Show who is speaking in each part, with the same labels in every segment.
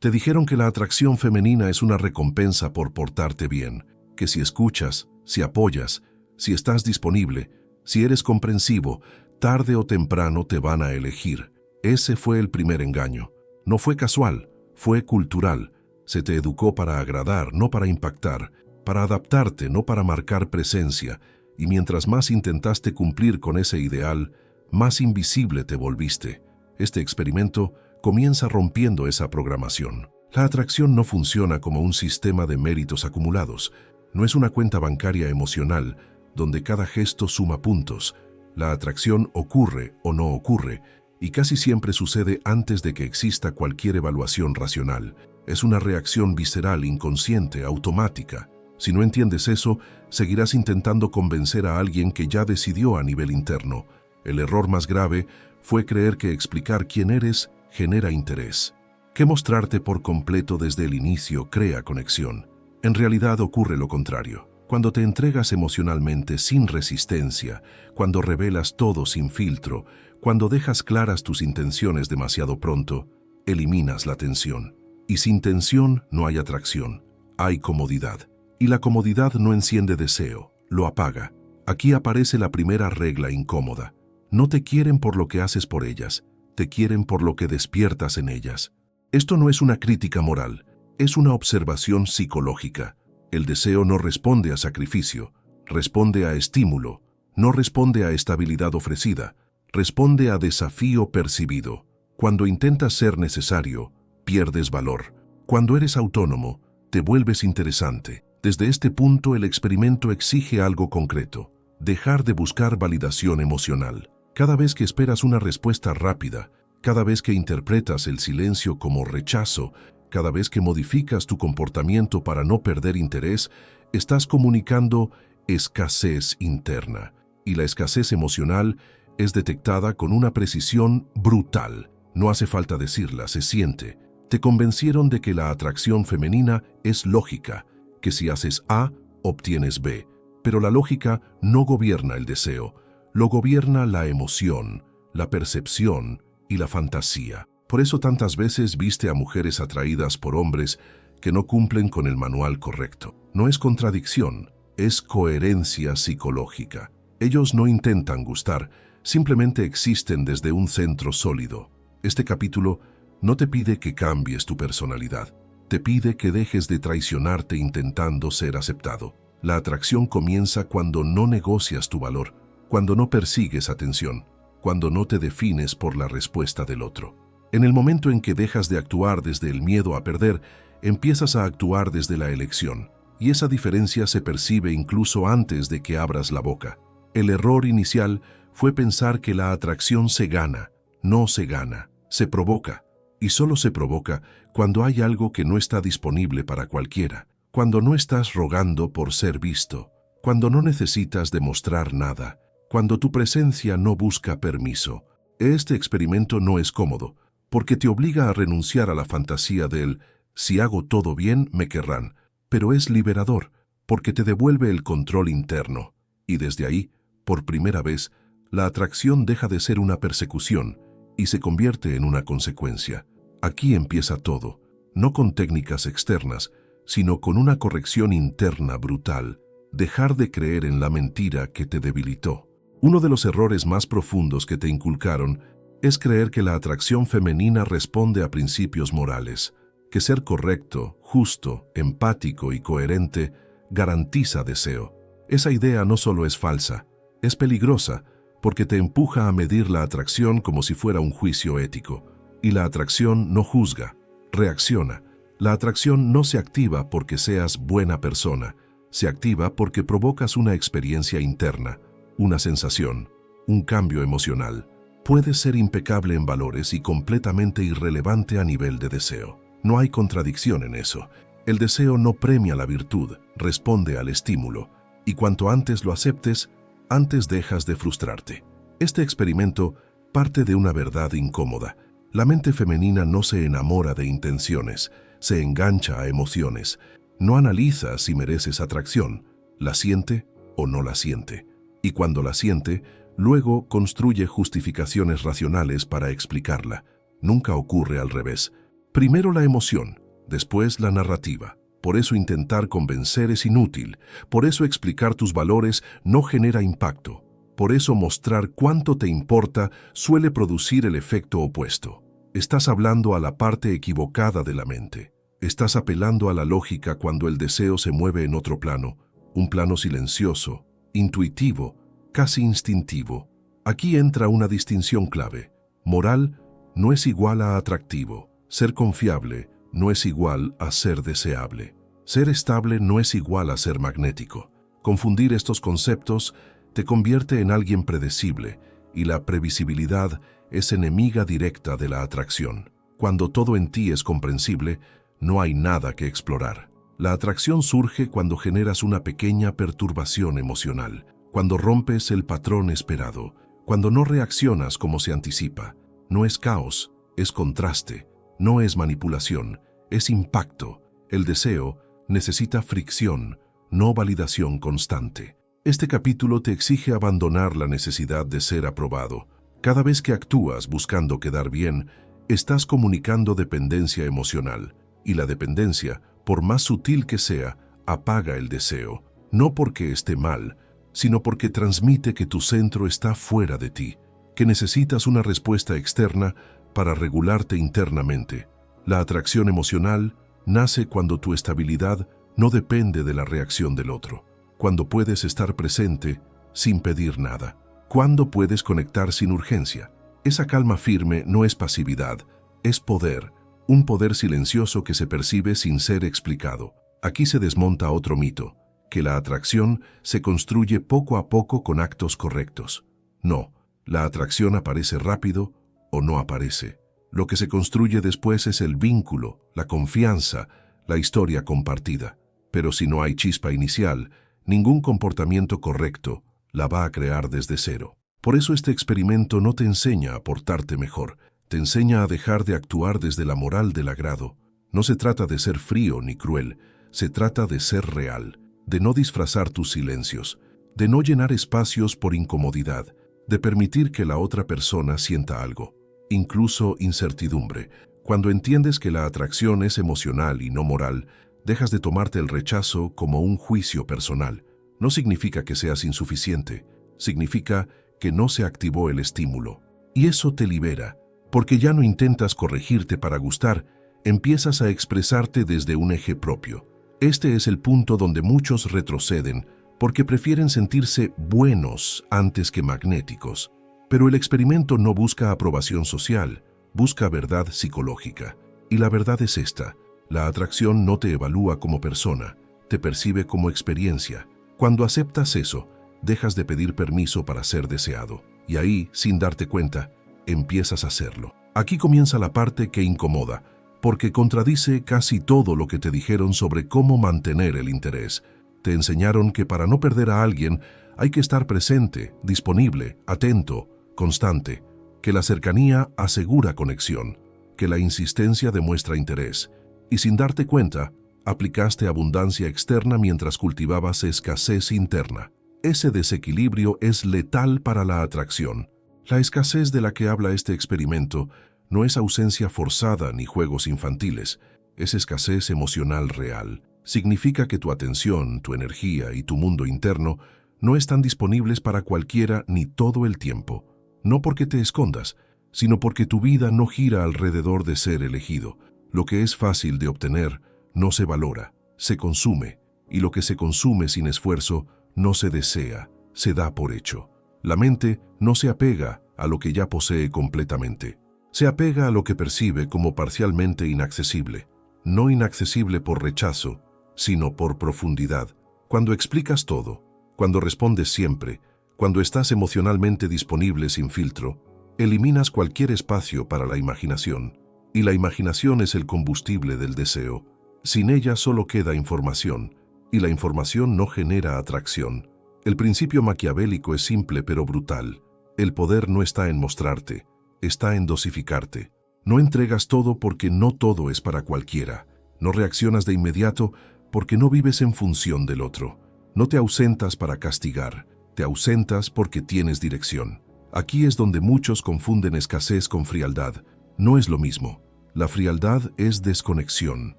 Speaker 1: Te dijeron que la atracción femenina es una recompensa por portarte bien, que si escuchas, si apoyas, si estás disponible, si eres comprensivo, tarde o temprano te van a elegir. Ese fue el primer engaño. No fue casual, fue cultural. Se te educó para agradar, no para impactar, para adaptarte, no para marcar presencia, y mientras más intentaste cumplir con ese ideal, más invisible te volviste. Este experimento comienza rompiendo esa programación. La atracción no funciona como un sistema de méritos acumulados. No es una cuenta bancaria emocional donde cada gesto suma puntos. La atracción ocurre o no ocurre, y casi siempre sucede antes de que exista cualquier evaluación racional. Es una reacción visceral, inconsciente, automática. Si no entiendes eso, seguirás intentando convencer a alguien que ya decidió a nivel interno. El error más grave fue creer que explicar quién eres genera interés, que mostrarte por completo desde el inicio crea conexión. En realidad ocurre lo contrario. Cuando te entregas emocionalmente sin resistencia, cuando revelas todo sin filtro, cuando dejas claras tus intenciones demasiado pronto, eliminas la tensión. Y sin tensión no hay atracción, hay comodidad. Y la comodidad no enciende deseo, lo apaga. Aquí aparece la primera regla incómoda. No te quieren por lo que haces por ellas, te quieren por lo que despiertas en ellas. Esto no es una crítica moral, es una observación psicológica. El deseo no responde a sacrificio, responde a estímulo, no responde a estabilidad ofrecida, responde a desafío percibido. Cuando intentas ser necesario, pierdes valor. Cuando eres autónomo, te vuelves interesante. Desde este punto, el experimento exige algo concreto: dejar de buscar validación emocional. Cada vez que esperas una respuesta rápida, cada vez que interpretas el silencio como rechazo, cada vez que modificas tu comportamiento para no perder interés, estás comunicando escasez interna. Y la escasez emocional es detectada con una precisión brutal. No hace falta decirla, se siente. Te convencieron de que la atracción femenina es lógica, que si haces A, obtienes B. Pero la lógica no gobierna el deseo, lo gobierna la emoción, la percepción y la fantasía. Por eso tantas veces viste a mujeres atraídas por hombres que no cumplen con el manual correcto. No es contradicción, es coherencia psicológica. Ellos no intentan gustar, simplemente existen desde un centro sólido. Este capítulo no te pide que cambies tu personalidad, te pide que dejes de traicionarte intentando ser aceptado. La atracción comienza cuando no negocias tu valor, cuando no persigues atención, cuando no te defines por la respuesta del otro. En el momento en que dejas de actuar desde el miedo a perder, empiezas a actuar desde la elección, y esa diferencia se percibe incluso antes de que abras la boca. El error inicial fue pensar que la atracción se gana. No se gana, se provoca, y solo se provoca cuando hay algo que no está disponible para cualquiera, cuando no estás rogando por ser visto, cuando no necesitas demostrar nada, cuando tu presencia no busca permiso. Este experimento no es cómodo, porque te obliga a renunciar a la fantasía del «si hago todo bien, me querrán», pero es liberador, porque te devuelve el control interno. Y desde ahí, por primera vez, la atracción deja de ser una persecución y se convierte en una consecuencia. Aquí empieza todo, no con técnicas externas, sino con una corrección interna brutal: dejar de creer en la mentira que te debilitó. Uno de los errores más profundos que te inculcaron es creer que la atracción femenina responde a principios morales, que ser correcto, justo, empático y coherente garantiza deseo. Esa idea no solo es falsa, es peligrosa, porque te empuja a medir la atracción como si fuera un juicio ético. Y la atracción no juzga, reacciona. La atracción no se activa porque seas buena persona, se activa porque provocas una experiencia interna, una sensación, un cambio emocional. Puedes ser impecable en valores y completamente irrelevante a nivel de deseo. No hay contradicción en eso. El deseo no premia la virtud, responde al estímulo, y cuanto antes lo aceptes, antes dejas de frustrarte. Este experimento parte de una verdad incómoda. La mente femenina no se enamora de intenciones, se engancha a emociones. No analiza si mereces atracción, la siente o no la siente. Y cuando la siente, luego construye justificaciones racionales para explicarla. Nunca ocurre al revés. Primero la emoción, después la narrativa. Por eso intentar convencer es inútil. Por eso explicar tus valores no genera impacto. Por eso mostrar cuánto te importa suele producir el efecto opuesto. Estás hablando a la parte equivocada de la mente. Estás apelando a la lógica cuando el deseo se mueve en otro plano, un plano silencioso, intuitivo, casi instintivo. Aquí entra una distinción clave. Moral no es igual a atractivo. Ser confiable no es igual a ser deseable. Ser estable no es igual a ser magnético. Confundir estos conceptos te convierte en alguien predecible, y la previsibilidad es enemiga directa de la atracción. Cuando todo en ti es comprensible, no hay nada que explorar. La atracción surge cuando generas una pequeña perturbación emocional, cuando rompes el patrón esperado, cuando no reaccionas como se anticipa. No es caos, es contraste, no es manipulación, es impacto. El deseo necesita fricción, no validación constante. Este capítulo te exige abandonar la necesidad de ser aprobado. Cada vez que actúas buscando quedar bien, estás comunicando dependencia emocional, y la dependencia, por más sutil que sea, apaga el deseo, no porque esté mal, sino porque transmite que tu centro está fuera de ti, que necesitas una respuesta externa para regularte internamente. La atracción emocional nace cuando tu estabilidad no depende de la reacción del otro, cuando puedes estar presente sin pedir nada, cuando puedes conectar sin urgencia. Esa calma firme no es pasividad, es poder, un poder silencioso que se percibe sin ser explicado. Aquí se desmonta otro mito, que la atracción se construye poco a poco con actos correctos. No, la atracción aparece rápido o no aparece. Lo que se construye después es el vínculo, la confianza, la historia compartida. Pero si no hay chispa inicial, ningún comportamiento correcto la va a crear desde cero. Por eso este experimento no te enseña a portarte mejor, te enseña a dejar de actuar desde la moral del agrado. No se trata de ser frío ni cruel, se trata de ser real, de no disfrazar tus silencios, de no llenar espacios por incomodidad, de permitir que la otra persona sienta algo, incluso incertidumbre. Cuando entiendes que la atracción es emocional y no moral, dejas de tomarte el rechazo como un juicio personal. No significa que seas insuficiente, significa que no se activó el estímulo. Y eso te libera, porque ya no intentas corregirte para gustar, empiezas a expresarte desde un eje propio. Este es el punto donde muchos retroceden, porque prefieren sentirse buenos antes que magnéticos. Pero el experimento no busca aprobación social, busca verdad psicológica. Y la verdad es esta: la atracción no te evalúa como persona, te percibe como experiencia. Cuando aceptas eso, dejas de pedir permiso para ser deseado. Y ahí, sin darte cuenta, empiezas a hacerlo. Aquí comienza la parte que incomoda, porque contradice casi todo lo que te dijeron sobre cómo mantener el interés. Te enseñaron que para no perder a alguien hay que estar presente, disponible, atento, constante, que la cercanía asegura conexión, que la insistencia demuestra interés, y sin darte cuenta, aplicaste abundancia externa mientras cultivabas escasez interna. Ese desequilibrio es letal para la atracción. La escasez de la que habla este experimento no es ausencia forzada ni juegos infantiles, es escasez emocional real. Significa que tu atención, tu energía y tu mundo interno no están disponibles para cualquiera ni todo el tiempo. No porque te escondas, sino porque tu vida no gira alrededor de ser elegido. Lo que es fácil de obtener no se valora, se consume, y lo que se consume sin esfuerzo no se desea, se da por hecho. La mente no se apega a lo que ya posee completamente. Se apega a lo que percibe como parcialmente inaccesible, no inaccesible por rechazo, sino por profundidad. Cuando explicas todo, cuando respondes siempre, cuando estás emocionalmente disponible sin filtro, eliminas cualquier espacio para la imaginación. Y la imaginación es el combustible del deseo. Sin ella solo queda información, y la información no genera atracción. El principio maquiavélico es simple pero brutal. El poder no está en mostrarte, está en dosificarte. No entregas todo porque no todo es para cualquiera. No reaccionas de inmediato porque no vives en función del otro. No te ausentas para castigar, te ausentas porque tienes dirección. Aquí es donde muchos confunden escasez con frialdad. No es lo mismo. La frialdad es desconexión.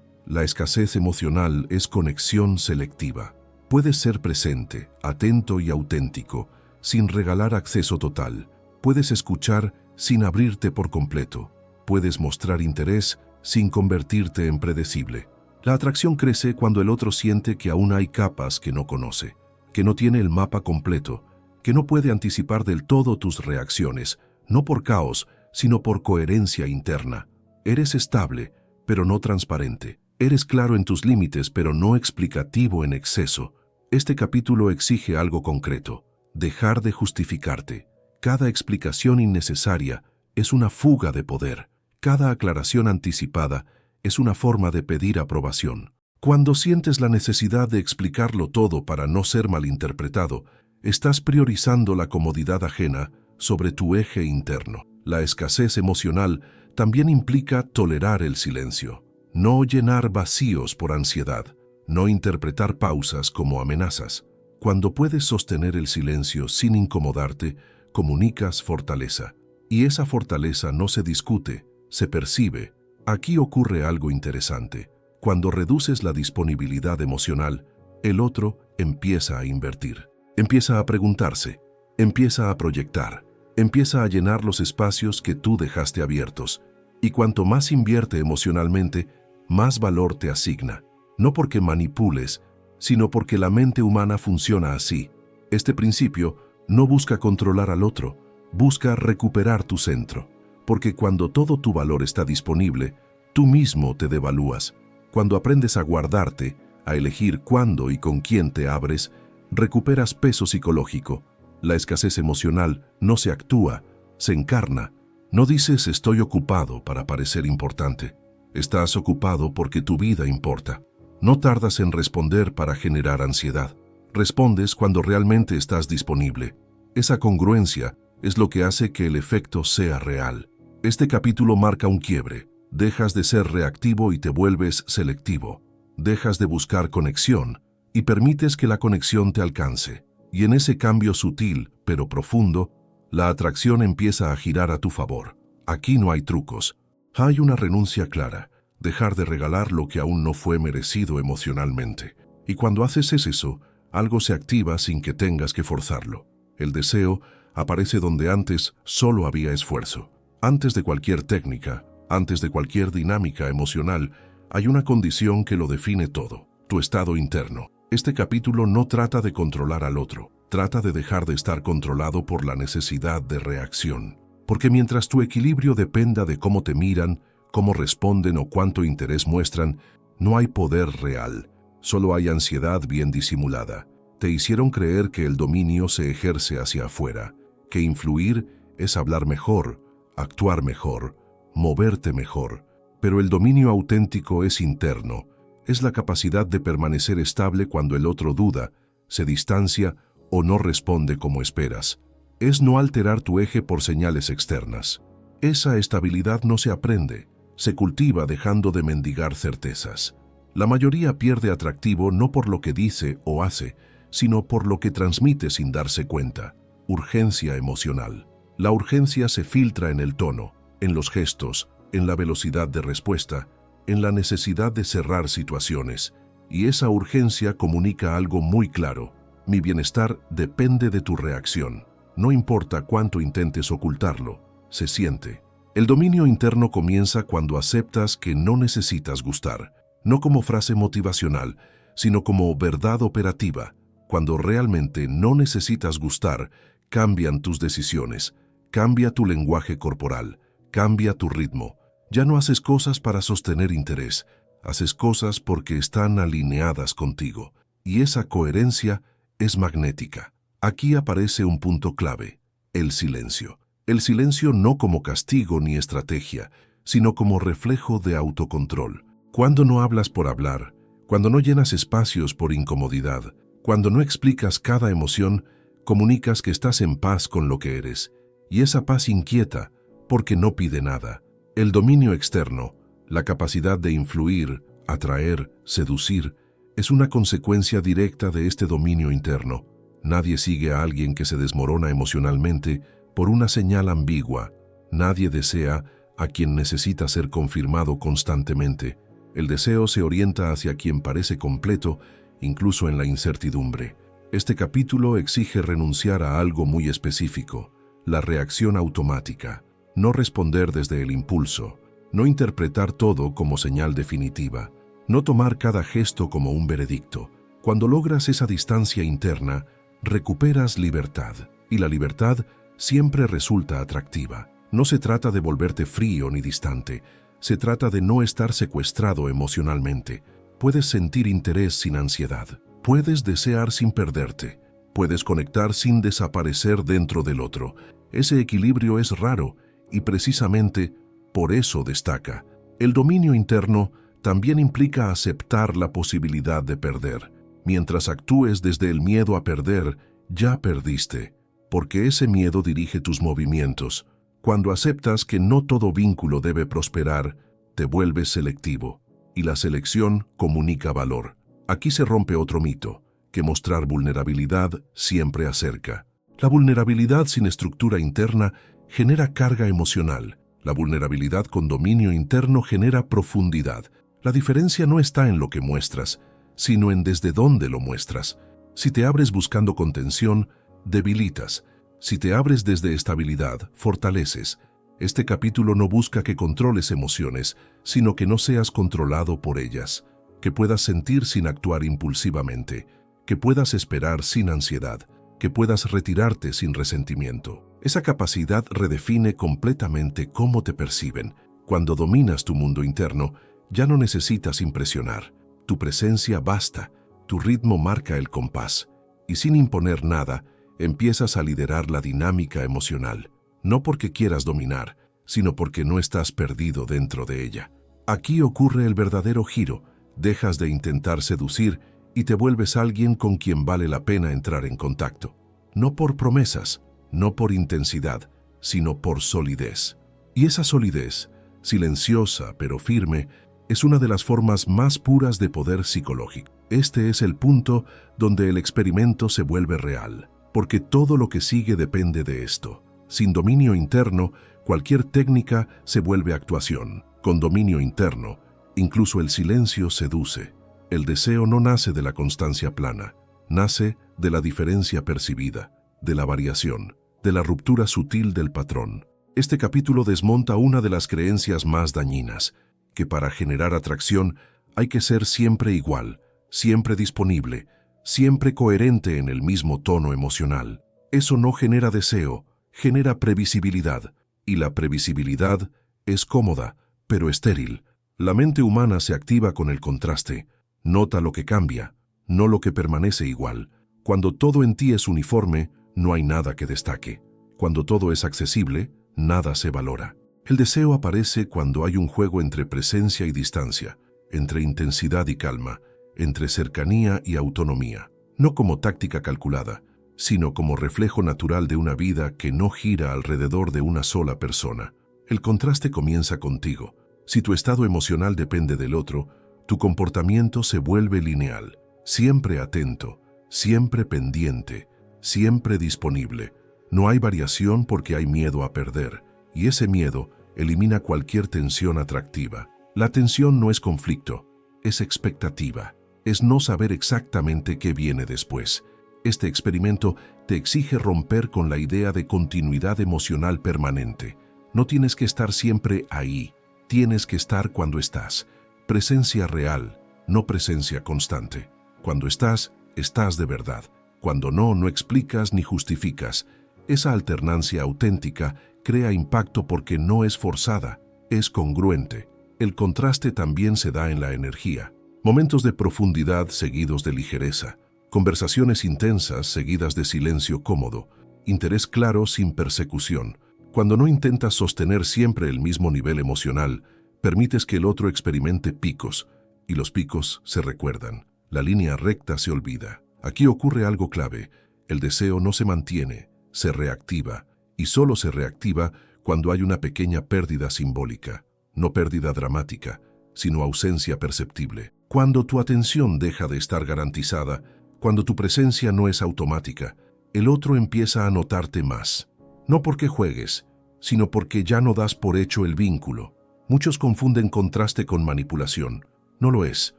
Speaker 1: La escasez emocional es conexión selectiva. Puedes ser presente, atento y auténtico, sin regalar acceso total. Puedes escuchar sin abrirte por completo. Puedes mostrar interés sin convertirte en predecible. La atracción crece cuando el otro siente que aún hay capas que no conoce, que no tiene el mapa completo, que no puede anticipar del todo tus reacciones, no por caos, sino por coherencia interna. Eres estable, pero no transparente. Eres claro en tus límites, pero no explicativo en exceso. Este capítulo exige algo concreto: dejar de justificarte. Cada explicación innecesaria es una fuga de poder. Cada aclaración anticipada es una forma de pedir aprobación. Cuando sientes la necesidad de explicarlo todo para no ser malinterpretado, estás priorizando la comodidad ajena sobre tu eje interno. La escasez emocional también implica tolerar el silencio. No llenar vacíos por ansiedad, no interpretar pausas como amenazas. Cuando puedes sostener el silencio sin incomodarte, comunicas fortaleza. Y esa fortaleza no se discute, se percibe. Aquí ocurre algo interesante. Cuando reduces la disponibilidad emocional, el otro empieza a invertir. Empieza a preguntarse, empieza a proyectar, empieza a llenar los espacios que tú dejaste abiertos. Y cuanto más invierte emocionalmente, más valor te asigna, no porque manipules, sino porque la mente humana funciona así. Este principio no busca controlar al otro, busca recuperar tu centro, porque cuando todo tu valor está disponible, tú mismo te devalúas. Cuando aprendes a guardarte, a elegir cuándo y con quién te abres, recuperas peso psicológico. La escasez emocional no se actúa, se encarna. No dices estoy ocupado para parecer importante. Estás ocupado porque tu vida importa. No tardas en responder para generar ansiedad. Respondes cuando realmente estás disponible. Esa congruencia es lo que hace que el efecto sea real. Este capítulo marca un quiebre. Dejas de ser reactivo y te vuelves selectivo. Dejas de buscar conexión y permites que la conexión te alcance. Y en ese cambio sutil, pero profundo, la atracción empieza a girar a tu favor. Aquí no hay trucos. Hay una renuncia clara, dejar de regalar lo que aún no fue merecido emocionalmente. Y cuando haces eso, algo se activa sin que tengas que forzarlo. El deseo aparece donde antes solo había esfuerzo. Antes de cualquier técnica, antes de cualquier dinámica emocional, hay una condición que lo define todo: tu estado interno. Este capítulo no trata de controlar al otro, trata de dejar de estar controlado por la necesidad de reacción. Porque mientras tu equilibrio dependa de cómo te miran, cómo responden o cuánto interés muestran, no hay poder real, solo hay ansiedad bien disimulada. Te hicieron creer que el dominio se ejerce hacia afuera, que influir es hablar mejor, actuar mejor, moverte mejor. Pero el dominio auténtico es interno, es la capacidad de permanecer estable cuando el otro duda, se distancia o no responde como esperas. Es no alterar tu eje por señales externas. Esa estabilidad no se aprende, se cultiva dejando de mendigar certezas. La mayoría pierde atractivo no por lo que dice o hace, sino por lo que transmite sin darse cuenta. Urgencia emocional. La urgencia se filtra en el tono, en los gestos, en la velocidad de respuesta, en la necesidad de cerrar situaciones. Y esa urgencia comunica algo muy claro: mi bienestar depende de tu reacción. No importa cuánto intentes ocultarlo, se siente. El dominio interno comienza cuando aceptas que no necesitas gustar, no como frase motivacional, sino como verdad operativa. Cuando realmente no necesitas gustar, cambian tus decisiones, cambia tu lenguaje corporal, cambia tu ritmo. Ya no haces cosas para sostener interés, haces cosas porque están alineadas contigo. Y esa coherencia es magnética. Aquí aparece un punto clave: el silencio. El silencio no como castigo ni estrategia, sino como reflejo de autocontrol. Cuando no hablas por hablar, cuando no llenas espacios por incomodidad, cuando no explicas cada emoción, comunicas que estás en paz con lo que eres. Y esa paz inquieta, porque no pide nada. El dominio externo, la capacidad de influir, atraer, seducir, es una consecuencia directa de este dominio interno. Nadie sigue a alguien que se desmorona emocionalmente por una señal ambigua. Nadie desea a quien necesita ser confirmado constantemente. El deseo se orienta hacia quien parece completo, incluso en la incertidumbre. Este capítulo exige renunciar a algo muy específico: la reacción automática. No responder desde el impulso, no interpretar todo como señal definitiva, no tomar cada gesto como un veredicto. Cuando logras esa distancia interna, recuperas libertad, y la libertad siempre resulta atractiva. No se trata de volverte frío ni distante, se trata de no estar secuestrado emocionalmente. Puedes sentir interés sin ansiedad, puedes desear sin perderte, puedes conectar sin desaparecer dentro del otro. Ese equilibrio es raro y precisamente por eso destaca. El dominio interno también implica aceptar la posibilidad de perder. Mientras actúes desde el miedo a perder, ya perdiste, porque ese miedo dirige tus movimientos. Cuando aceptas que no todo vínculo debe prosperar, te vuelves selectivo, y la selección comunica valor. Aquí se rompe otro mito, que mostrar vulnerabilidad siempre acerca. La vulnerabilidad sin estructura interna genera carga emocional. La vulnerabilidad con dominio interno genera profundidad. La diferencia no está en lo que muestras, sino en desde dónde lo muestras. Si te abres buscando contención, debilitas. Si te abres desde estabilidad, fortaleces. Este capítulo no busca que controles emociones, sino que no seas controlado por ellas, que puedas sentir sin actuar impulsivamente, que puedas esperar sin ansiedad, que puedas retirarte sin resentimiento. Esa capacidad redefine completamente cómo te perciben. Cuando dominas tu mundo interno, ya no necesitas impresionar. Tu presencia basta, tu ritmo marca el compás, y sin imponer nada, empiezas a liderar la dinámica emocional, no porque quieras dominar, sino porque no estás perdido dentro de ella. Aquí ocurre el verdadero giro: dejas de intentar seducir y te vuelves alguien con quien vale la pena entrar en contacto. No por promesas, no por intensidad, sino por solidez. Y esa solidez, silenciosa pero firme, es una de las formas más puras de poder psicológico. Este es el punto donde el experimento se vuelve real, porque todo lo que sigue depende de esto. Sin dominio interno, cualquier técnica se vuelve actuación. Con dominio interno, incluso el silencio seduce. El deseo no nace de la constancia plana, nace de la diferencia percibida, de la variación, de la ruptura sutil del patrón. Este capítulo desmonta una de las creencias más dañinas, que para generar atracción hay que ser siempre igual, siempre disponible, siempre coherente en el mismo tono emocional. Eso no genera deseo, genera previsibilidad, y la previsibilidad es cómoda, pero estéril. La mente humana se activa con el contraste, nota lo que cambia, no lo que permanece igual. Cuando todo en ti es uniforme, no hay nada que destaque. Cuando todo es accesible, nada se valora. El deseo aparece cuando hay un juego entre presencia y distancia, entre intensidad y calma, entre cercanía y autonomía, no como táctica calculada, sino como reflejo natural de una vida que no gira alrededor de una sola persona. El contraste comienza contigo. Si tu estado emocional depende del otro, tu comportamiento se vuelve lineal, siempre atento, siempre pendiente, siempre disponible. No hay variación porque hay miedo a perder, y ese miedo elimina cualquier tensión atractiva. La tensión no es conflicto, es expectativa, es no saber exactamente qué viene después. Este experimento te exige romper con la idea de continuidad emocional permanente. No tienes que estar siempre ahí, tienes que estar cuando estás. Presencia real, no presencia constante. Cuando estás, estás de verdad. Cuando no, no explicas ni justificas. Esa alternancia auténtica crea impacto porque no es forzada, es congruente. El contraste también se da en la energía. Momentos de profundidad seguidos de ligereza. Conversaciones intensas seguidas de silencio cómodo. Interés claro sin persecución. Cuando no intentas sostener siempre el mismo nivel emocional, permites que el otro experimente picos, y los picos se recuerdan. La línea recta se olvida. Aquí ocurre algo clave. El deseo no se mantiene, se reactiva, y solo se reactiva cuando hay una pequeña pérdida simbólica, no pérdida dramática, sino ausencia perceptible. Cuando tu atención deja de estar garantizada, cuando tu presencia no es automática, el otro empieza a notarte más. No porque juegues, sino porque ya no das por hecho el vínculo. Muchos confunden contraste con manipulación. No lo es.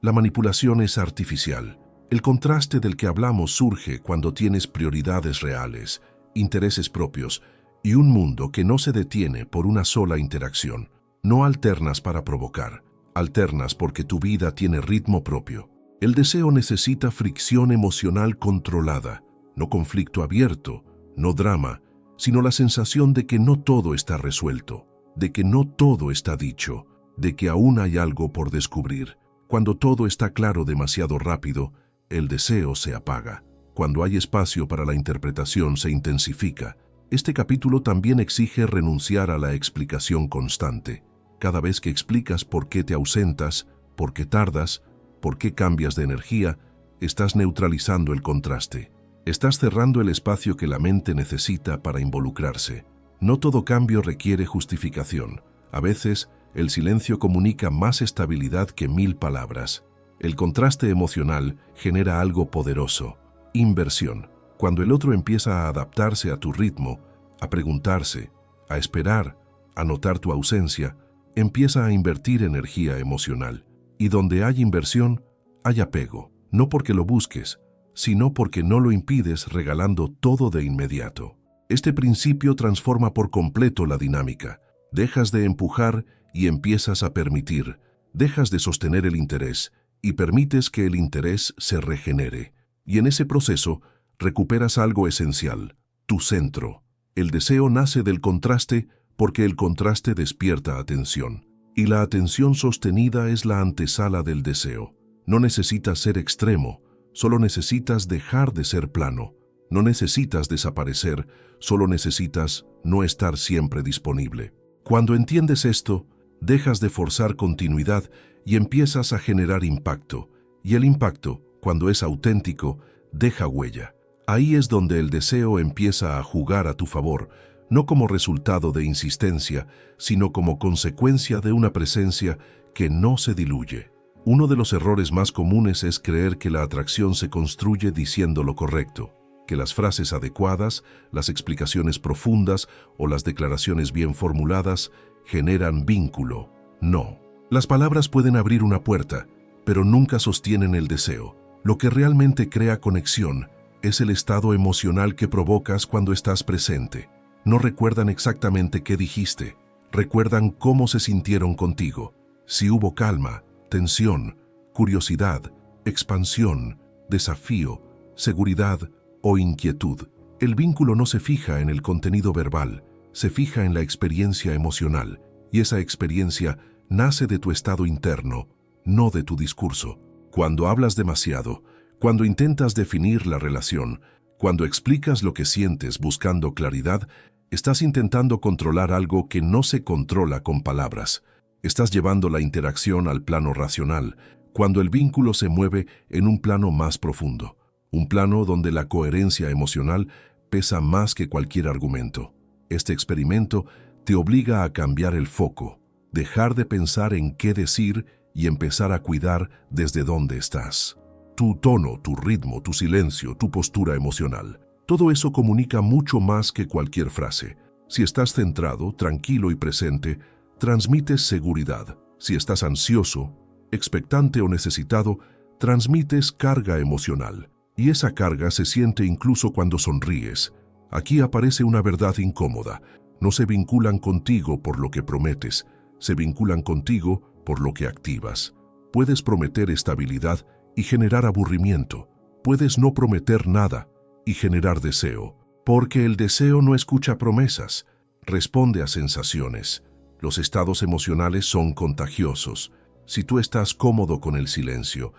Speaker 1: La manipulación es artificial. El contraste del que hablamos surge cuando tienes prioridades reales, intereses propios y un mundo que no se detiene por una sola interacción. No alternas para provocar, alternas porque tu vida tiene ritmo propio. El deseo necesita fricción emocional controlada, no conflicto abierto, no drama, sino la sensación de que no todo está resuelto, de que no todo está dicho, de que aún hay algo por descubrir. Cuando todo está claro demasiado rápido, el deseo se apaga. Cuando hay espacio para la interpretación, se intensifica. Este capítulo también exige renunciar a la explicación constante. Cada vez que explicas por qué te ausentas, por qué tardas, por qué cambias de energía, estás neutralizando el contraste. Estás cerrando el espacio que la mente necesita para involucrarse. No todo cambio requiere justificación. A veces, el silencio comunica más estabilidad que 1000 palabras. El contraste emocional genera algo poderoso. Inversión. Cuando el otro empieza a adaptarse a tu ritmo, a preguntarse, a esperar, a notar tu ausencia, empieza a invertir energía emocional. Y donde hay inversión, hay apego. No porque lo busques, sino porque no lo impides regalando todo de inmediato. Este principio transforma por completo la dinámica. Dejas de empujar y empiezas a permitir. Dejas de sostener el interés y permites que el interés se regenere. Y en ese proceso recuperas algo esencial, tu centro. El deseo nace del contraste porque el contraste despierta atención. Y la atención sostenida es la antesala del deseo. No necesitas ser extremo, solo necesitas dejar de ser plano. No necesitas desaparecer, solo necesitas no estar siempre disponible. Cuando entiendes esto, dejas de forzar continuidad y empiezas a generar impacto. Y el impacto, cuando es auténtico, deja huella. Ahí es donde el deseo empieza a jugar a tu favor, no como resultado de insistencia, sino como consecuencia de una presencia que no se diluye. Uno de los errores más comunes es creer que la atracción se construye diciendo lo correcto, que las frases adecuadas, las explicaciones profundas o las declaraciones bien formuladas generan vínculo. No. Las palabras pueden abrir una puerta, pero nunca sostienen el deseo. Lo que realmente crea conexión es el estado emocional que provocas cuando estás presente. No recuerdan exactamente qué dijiste, recuerdan cómo se sintieron contigo. Si hubo calma, tensión, curiosidad, expansión, desafío, seguridad o inquietud. El vínculo no se fija en el contenido verbal, se fija en la experiencia emocional, y esa experiencia nace de tu estado interno, no de tu discurso. Cuando hablas demasiado, cuando intentas definir la relación, cuando explicas lo que sientes buscando claridad, estás intentando controlar algo que no se controla con palabras. Estás llevando la interacción al plano racional, cuando el vínculo se mueve en un plano más profundo, un plano donde la coherencia emocional pesa más que cualquier argumento. Este experimento te obliga a cambiar el foco, dejar de pensar en qué decir y empezar a cuidar desde dónde estás. Tu tono, tu ritmo, tu silencio, tu postura emocional. Todo eso comunica mucho más que cualquier frase. Si estás centrado, tranquilo y presente, transmites seguridad. Si estás ansioso, expectante o necesitado, transmites carga emocional. Y esa carga se siente incluso cuando sonríes. Aquí aparece una verdad incómoda. No se vinculan contigo por lo que prometes, se vinculan contigo por lo que activas. Puedes prometer estabilidad y generar aburrimiento. Puedes no prometer nada y generar deseo. Porque el deseo no escucha promesas, responde a sensaciones. Los estados emocionales son contagiosos. Si tú estás cómodo con el silencio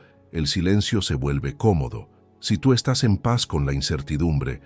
Speaker 1: se vuelve cómodo. Si tú estás en paz con la incertidumbre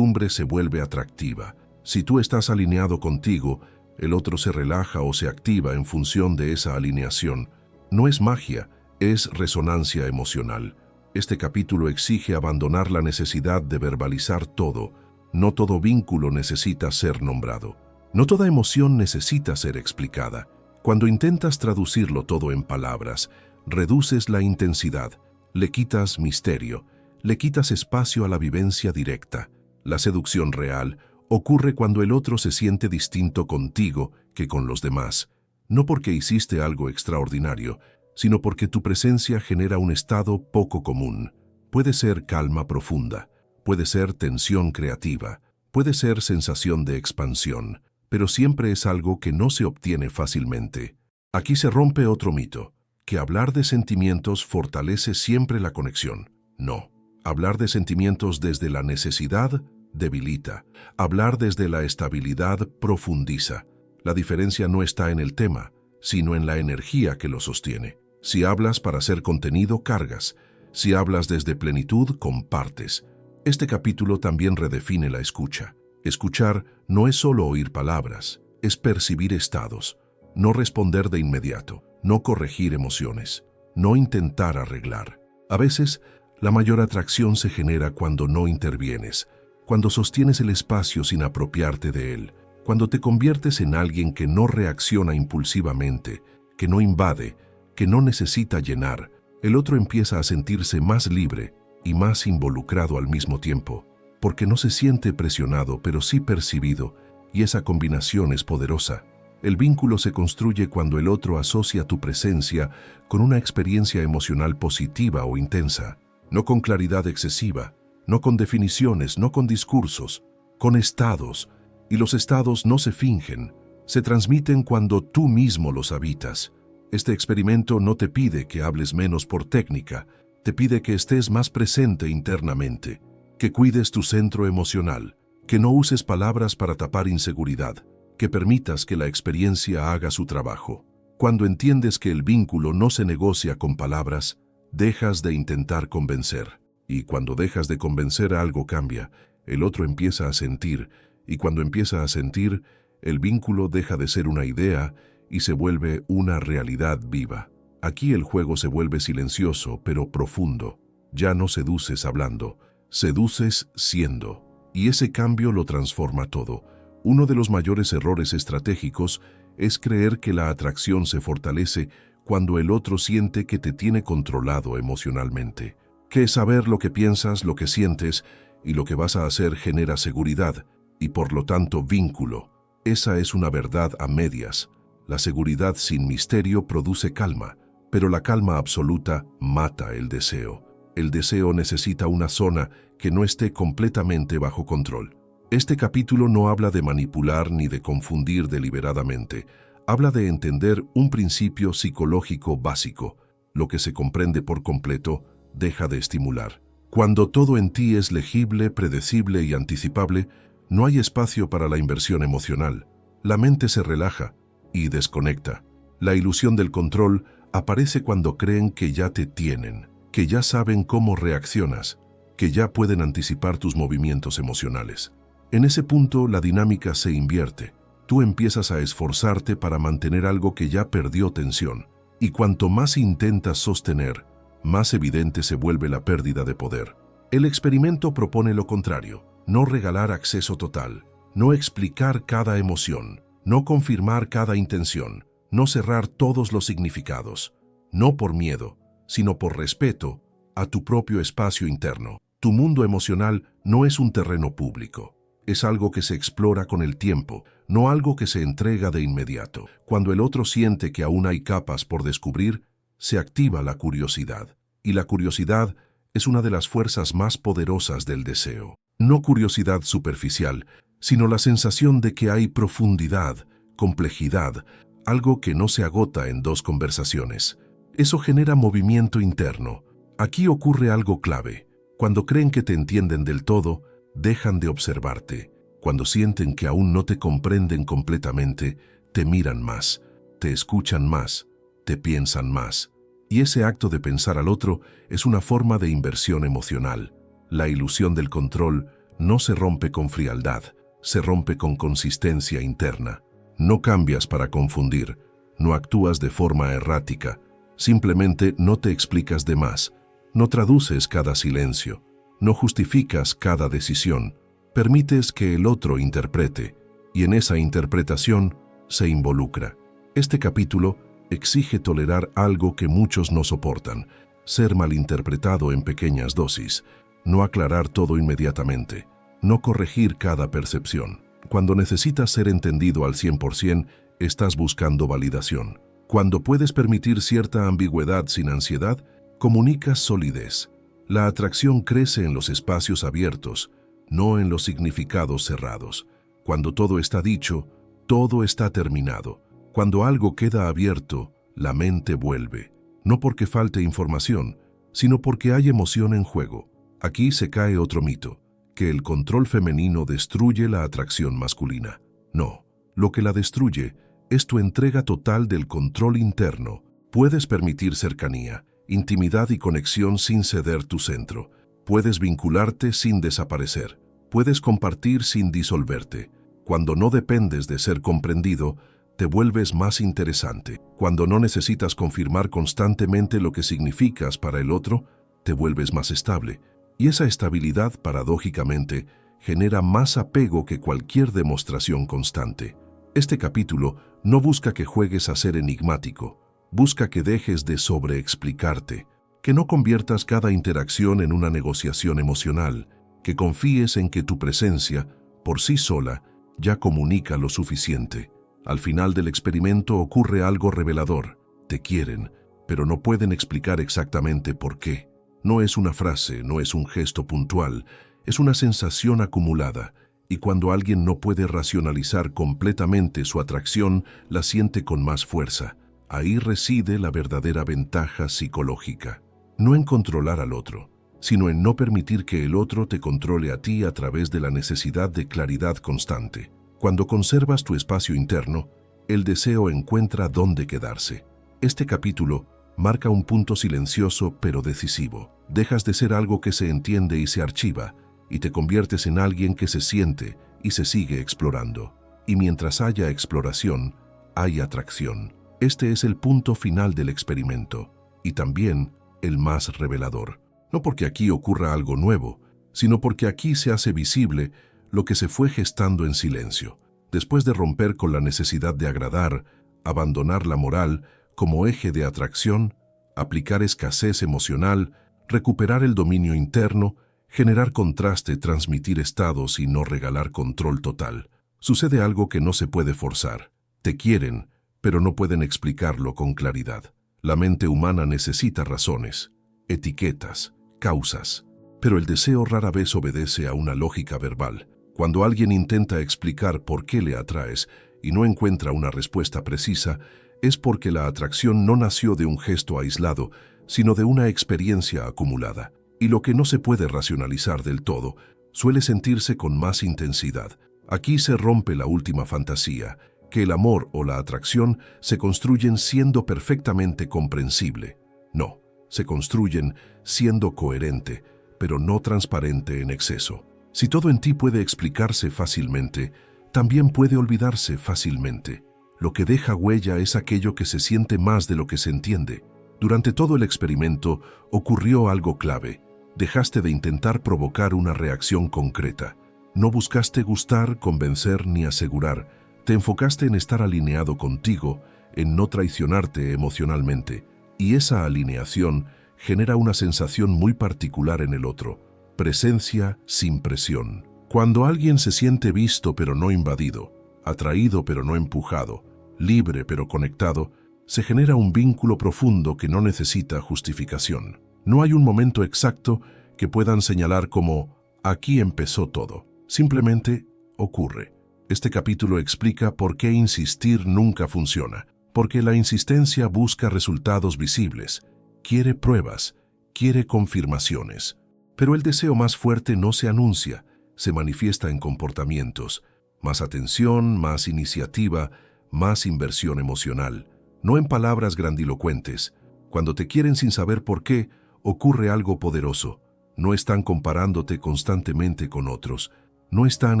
Speaker 1: se vuelve atractiva. Si tú estás alineado contigo, el otro se relaja o se activa en función de esa alineación. No es magia, es resonancia emocional. Este capítulo exige abandonar la necesidad de verbalizar todo. No todo vínculo necesita ser nombrado. No toda emoción necesita ser explicada. Cuando intentas traducirlo todo en palabras, reduces la intensidad, le quitas misterio, le quitas espacio a la vivencia directa. La seducción real Ocurre cuando el otro se siente distinto contigo que con los demás, no porque hiciste algo extraordinario, sino porque tu presencia genera un estado poco común. Puede ser calma profunda, puede ser tensión creativa, puede ser sensación de expansión, pero siempre es algo que no se obtiene fácilmente. Aquí se rompe otro mito, que hablar de sentimientos fortalece siempre la conexión. No, hablar de sentimientos desde la necesidad debilita. Hablar desde la estabilidad profundiza. La diferencia no está en el tema, sino en la energía que lo sostiene. Si hablas para ser contenido, cargas. Si hablas desde plenitud, compartes. Este capítulo también redefine la escucha. Escuchar no es solo oír palabras, es percibir estados, no responder de inmediato, no corregir emociones, no intentar arreglar. A veces, la mayor atracción se genera cuando no intervienes, cuando sostienes el espacio sin apropiarte de él, cuando te conviertes en alguien que no reacciona impulsivamente, que no invade, que no necesita llenar. El otro empieza a sentirse más libre y más involucrado al mismo tiempo, porque no se siente presionado, pero sí percibido, y esa combinación es poderosa. El vínculo se construye cuando el otro asocia tu presencia con una experiencia emocional positiva o intensa, no con claridad excesiva, no con definiciones, no con discursos, con estados. Y los estados no se fingen, se transmiten cuando tú mismo los habitas. Este experimento no te pide que hables menos por técnica, te pide que estés más presente internamente, que cuides tu centro emocional, que no uses palabras para tapar inseguridad, que permitas que la experiencia haga su trabajo. Cuando entiendes que el vínculo no se negocia con palabras, dejas de intentar convencer. Y cuando dejas de convencer, algo cambia, el otro empieza a sentir, y cuando empieza a sentir, el vínculo deja de ser una idea y se vuelve una realidad viva. Aquí el juego se vuelve silencioso, pero profundo. Ya no seduces hablando, seduces siendo. Y ese cambio lo transforma todo. Uno de los mayores errores estratégicos es creer que la atracción se fortalece cuando el otro siente que te tiene controlado emocionalmente. Que saber lo que piensas, lo que sientes y lo que vas a hacer genera seguridad y por lo tanto vínculo. Esa es una verdad a medias. La seguridad sin misterio produce calma, pero la calma absoluta mata el deseo. El deseo necesita una zona que no esté completamente bajo control. Este capítulo no habla de manipular ni de confundir deliberadamente. Habla de entender un principio psicológico básico. Lo que se comprende por completo deja de estimular. Cuando todo en ti es legible, predecible y anticipable, no hay espacio para la inversión emocional. La mente se relaja y desconecta. La ilusión del control aparece cuando creen que ya te tienen, que ya saben cómo reaccionas, que ya pueden anticipar tus movimientos emocionales. En ese punto la dinámica se invierte. Tú empiezas a esforzarte para mantener algo que ya perdió tensión, y cuanto más intentas sostener, más evidente se vuelve la pérdida de poder. El experimento propone lo contrario: no regalar acceso total, no explicar cada emoción, no confirmar cada intención, no cerrar todos los significados, no por miedo, sino por respeto a tu propio espacio interno. Tu mundo emocional no es un terreno público, es algo que se explora con el tiempo, no algo que se entrega de inmediato. Cuando el otro siente que aún hay capas por descubrir, se activa la curiosidad. Y la curiosidad es una de las fuerzas más poderosas del deseo. No curiosidad superficial, sino la sensación de que hay profundidad, complejidad, algo que no se agota en dos conversaciones. Eso genera movimiento interno. Aquí ocurre algo clave. Cuando creen que te entienden del todo, dejan de observarte. Cuando sienten que aún no te comprenden completamente, te miran más, te escuchan más, te piensan más. Y ese acto de pensar al otro es una forma de inversión emocional. La ilusión del control no se rompe con frialdad, se rompe con consistencia interna. No cambias para confundir, no actúas de forma errática, simplemente no te explicas de más, no traduces cada silencio, no justificas cada decisión, permites que el otro interprete, y en esa interpretación se involucra. Este capítulo exige tolerar algo que muchos no soportan: ser malinterpretado en pequeñas dosis, no aclarar todo inmediatamente, no corregir cada percepción. Cuando necesitas ser entendido al 100%, estás buscando validación. Cuando puedes permitir cierta ambigüedad sin ansiedad, comunicas solidez. La atracción crece en los espacios abiertos, no en los significados cerrados. Cuando todo está dicho, todo está terminado. Cuando algo queda abierto, la mente vuelve. No porque falte información, sino porque hay emoción en juego. Aquí se cae otro mito, que el control femenino destruye la atracción masculina. No, lo que la destruye es tu entrega total del control interno. Puedes permitir cercanía, intimidad y conexión sin ceder tu centro. Puedes vincularte sin desaparecer. Puedes compartir sin disolverte. Cuando no dependes de ser comprendido, te vuelves más interesante. Cuando no necesitas confirmar constantemente lo que significas para el otro, te vuelves más estable. Y esa estabilidad, paradójicamente, genera más apego que cualquier demostración constante. Este capítulo no busca que juegues a ser enigmático, busca que dejes de sobreexplicarte, que no conviertas cada interacción en una negociación emocional, que confíes en que tu presencia, por sí sola, ya comunica lo suficiente. Al final del experimento ocurre algo revelador. Te quieren, pero no pueden explicar exactamente por qué. No es una frase, no es un gesto puntual, es una sensación acumulada, y cuando alguien no puede racionalizar completamente su atracción, la siente con más fuerza. Ahí reside la verdadera ventaja psicológica. No en controlar al otro, sino en no permitir que el otro te controle a ti a través de la necesidad de claridad constante. Cuando conservas tu espacio interno, el deseo encuentra dónde quedarse. Este capítulo marca un punto silencioso pero decisivo. Dejas de ser algo que se entiende y se archiva, y te conviertes en alguien que se siente y se sigue explorando. Y mientras haya exploración, hay atracción. Este es el punto final del experimento, y también el más revelador. No porque aquí ocurra algo nuevo, sino porque aquí se hace visible lo que se fue gestando en silencio. Después de romper con la necesidad de agradar, abandonar la moral como eje de atracción, aplicar escasez emocional, recuperar el dominio interno, generar contraste, transmitir estados y no regalar control total. Sucede algo que no se puede forzar. Te quieren, pero no pueden explicarlo con claridad. La mente humana necesita razones, etiquetas, causas, pero el deseo rara vez obedece a una lógica verbal. Cuando alguien intenta explicar por qué le atraes y no encuentra una respuesta precisa, es porque la atracción no nació de un gesto aislado, sino de una experiencia acumulada. Y lo que no se puede racionalizar del todo suele sentirse con más intensidad. Aquí se rompe la última fantasía, que el amor o la atracción se construyen siendo perfectamente comprensible. No, se construyen siendo coherente, pero no transparente en exceso. Si todo en ti puede explicarse fácilmente, también puede olvidarse fácilmente. Lo que deja huella es aquello que se siente más de lo que se entiende. Durante todo el experimento ocurrió algo clave. Dejaste de intentar provocar una reacción concreta. No buscaste gustar, convencer ni asegurar. Te enfocaste en estar alineado contigo, en no traicionarte emocionalmente. Y esa alineación genera una sensación muy particular en el otro. Presencia sin presión. Cuando alguien se siente visto pero no invadido, atraído pero no empujado, libre pero conectado, se genera un vínculo profundo que no necesita justificación. No hay un momento exacto que puedan señalar como «aquí empezó todo». Simplemente ocurre. Este capítulo explica por qué insistir nunca funciona. Porque la insistencia busca resultados visibles, quiere pruebas, quiere confirmaciones. Pero el deseo más fuerte no se anuncia, se manifiesta en comportamientos. Más atención, más iniciativa, más inversión emocional. No en palabras grandilocuentes. Cuando te quieren sin saber por qué, ocurre algo poderoso. No están comparándote constantemente con otros. No están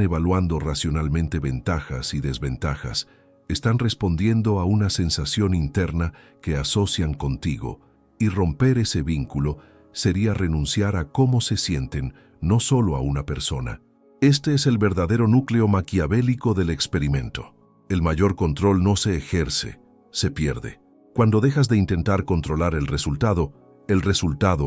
Speaker 1: evaluando racionalmente ventajas y desventajas. Están respondiendo a una sensación interna que asocian contigo. Y romper ese vínculo sería renunciar a cómo se sienten, no solo a una persona. Este es el verdadero núcleo maquiavélico del experimento. El mayor control no se ejerce, se pierde. Cuando dejas de intentar controlar el resultado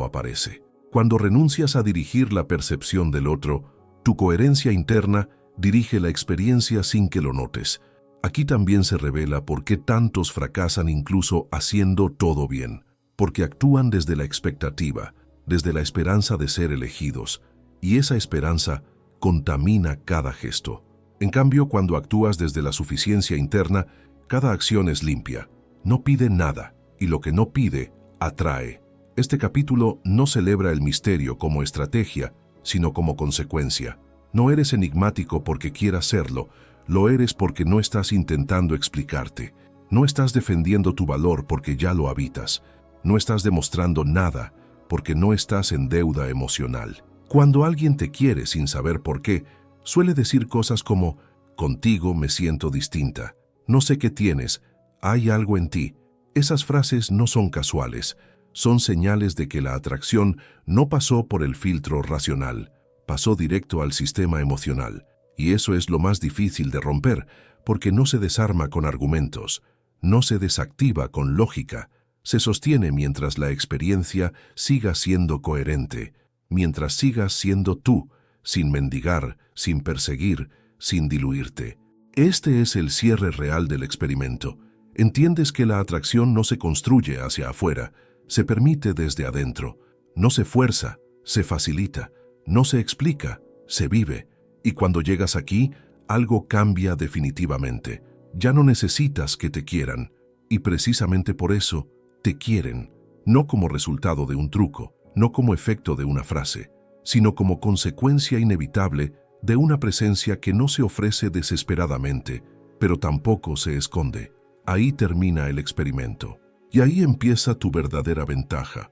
Speaker 1: aparece. Cuando renuncias a dirigir la percepción del otro, Tu coherencia interna dirige la experiencia sin que lo notes. Aquí también se revela por qué tantos fracasan incluso haciendo todo bien. Porque actúan desde la expectativa, desde la esperanza de ser elegidos, y esa esperanza contamina cada gesto. En cambio, cuando actúas desde la suficiencia interna, cada acción es limpia, no pide nada, y lo que no pide, atrae. Este capítulo no celebra el misterio como estrategia, sino como consecuencia. No eres enigmático porque quieras serlo, lo eres porque no estás intentando explicarte. No estás defendiendo tu valor porque ya lo habitas. No estás demostrando nada porque no estás en deuda emocional. Cuando alguien te quiere sin saber por qué, suele decir cosas como, contigo me siento distinta, no sé qué tienes, hay algo en ti. Esas frases no son casuales, son señales de que la atracción no pasó por el filtro racional, pasó directo al sistema emocional. Y eso es lo más difícil de romper, porque no se desarma con argumentos, no se desactiva con lógica, se sostiene mientras la experiencia siga siendo coherente, mientras sigas siendo tú, sin mendigar, sin perseguir, sin diluirte. Este es el cierre real del experimento. Entiendes que la atracción no se construye hacia afuera, se permite desde adentro. No se fuerza, se facilita. No se explica, se vive. Y cuando llegas aquí, algo cambia definitivamente. Ya no necesitas que te quieran. Y precisamente por eso, te quieren. No como resultado de un truco, no como efecto de una frase, sino como consecuencia inevitable de una presencia que no se ofrece desesperadamente, pero tampoco se esconde. Ahí termina el experimento. Y ahí empieza tu verdadera ventaja.